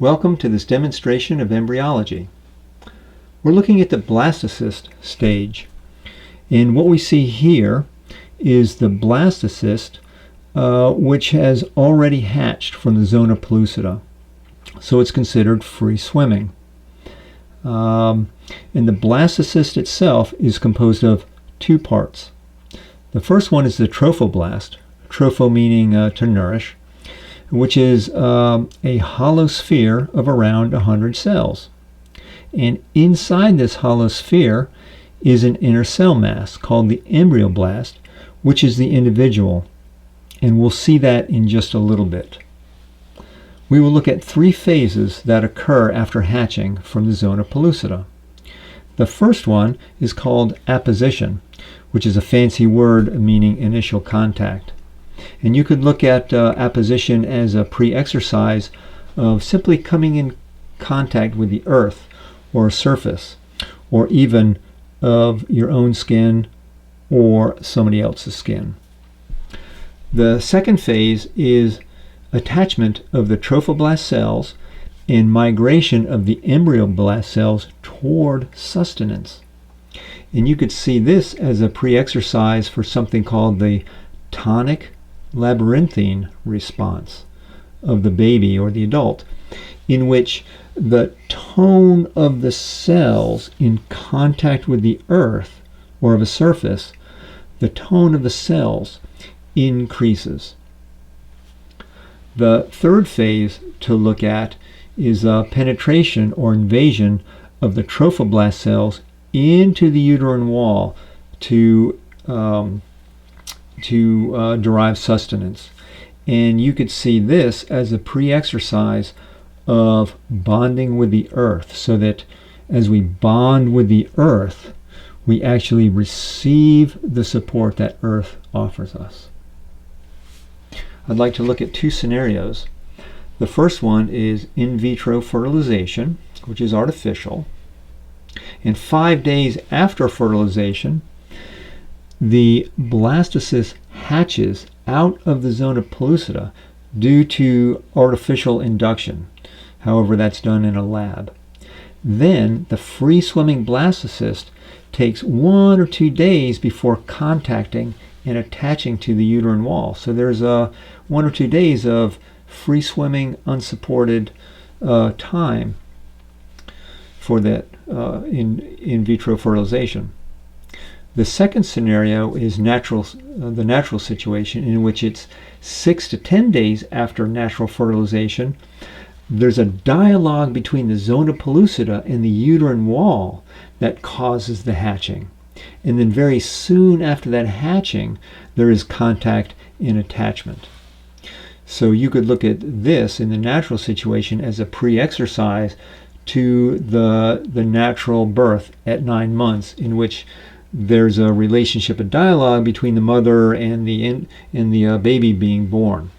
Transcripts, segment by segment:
Welcome to this demonstration of embryology. We're looking at the blastocyst stage, and what we see here is the blastocyst which has already hatched from the Zona Pellucida, so it's considered free swimming. And the blastocyst itself is composed of two parts. The first one is the trophoblast, tropho meaning to nourish, which is a hollow sphere of around 100 cells. And inside this hollow sphere is an inner cell mass called the embryoblast, which is the individual. And we'll see that in just a little bit. We will look at three phases that occur after hatching from the Zona Pellucida. The first one is called apposition, which is a fancy word meaning initial contact. And you could look at apposition as a pre-exercise of simply coming in contact with the earth or a surface, or even of your own skin or somebody else's skin. The second phase is attachment of the trophoblast cells and migration of the embryoblast cells toward sustenance. And you could see this as a pre-exercise for something called the tonic labyrinthine response of the baby or the adult, in which the tone of the cells in contact with the earth or of a surface, the tone of the cells increases. The third phase to look at is penetration or invasion of the trophoblast cells into the uterine wall to derive sustenance. And you could see this as a pre-exercise of bonding with the earth, so that as we bond with the earth, we actually receive the support that earth offers us. I'd like to look at two scenarios. The first one is in vitro fertilization, which is artificial. And 5 days after fertilization, the blastocyst hatches out of the Zona Pellucida due to artificial induction. However, that's done in a lab. Then the free-swimming blastocyst takes 1 or 2 days before contacting and attaching to the uterine wall. So there's 1 or 2 days of free-swimming, unsupported time for that in vitro fertilization. The second scenario is the natural situation, in which it's 6 to 10 days after natural fertilization. There's a dialogue between the Zona Pellucida and the uterine wall that causes the hatching. And then very soon after that hatching, there is contact and attachment. So you could look at this in the natural situation as a pre-exercise to the natural birth at 9 months, in which there's a relationship, a dialogue between the mother and the baby being born.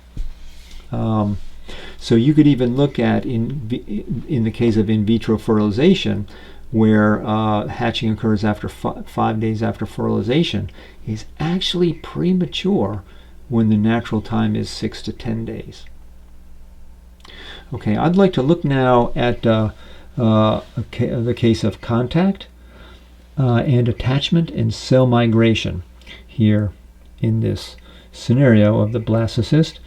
So you could even look at, in the case of in vitro fertilization, where hatching occurs after 5 days after fertilization, is actually premature when the natural time is 6 to 10 days. Okay, I'd like to look now at the case of contact and attachment and cell migration here in this scenario of the blastocyst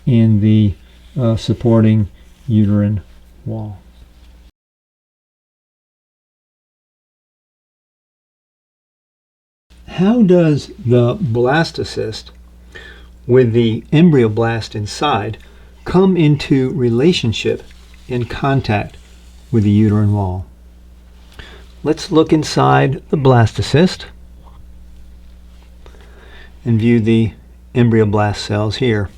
and the supporting uterine wall. How does the blastocyst with the embryoblast inside come into relationship and contact with the uterine wall? Let's look inside the blastocyst and view the embryoblast cells here.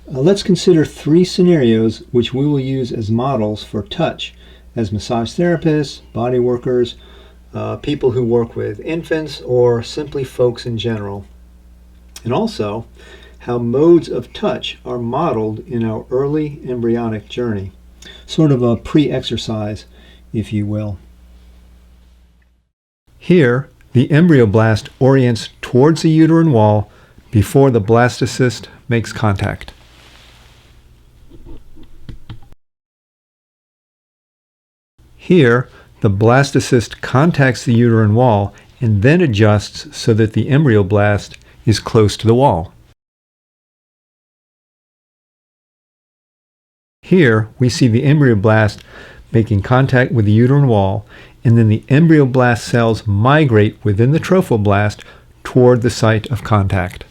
Let's consider 3 scenarios which we will use as models for touch as massage therapists, body workers, people who work with infants, or simply folks in general. And also how modes of touch are modeled in our early embryonic journey. Sort of a pre-exercise, if you will. Here, the embryoblast orients towards the uterine wall before the blastocyst makes contact. Here, the blastocyst contacts the uterine wall and then adjusts so that the embryoblast is close to the wall. Here, we see the embryoblast making contact with the uterine wall, and then the embryoblast cells migrate within the trophoblast toward the site of contact.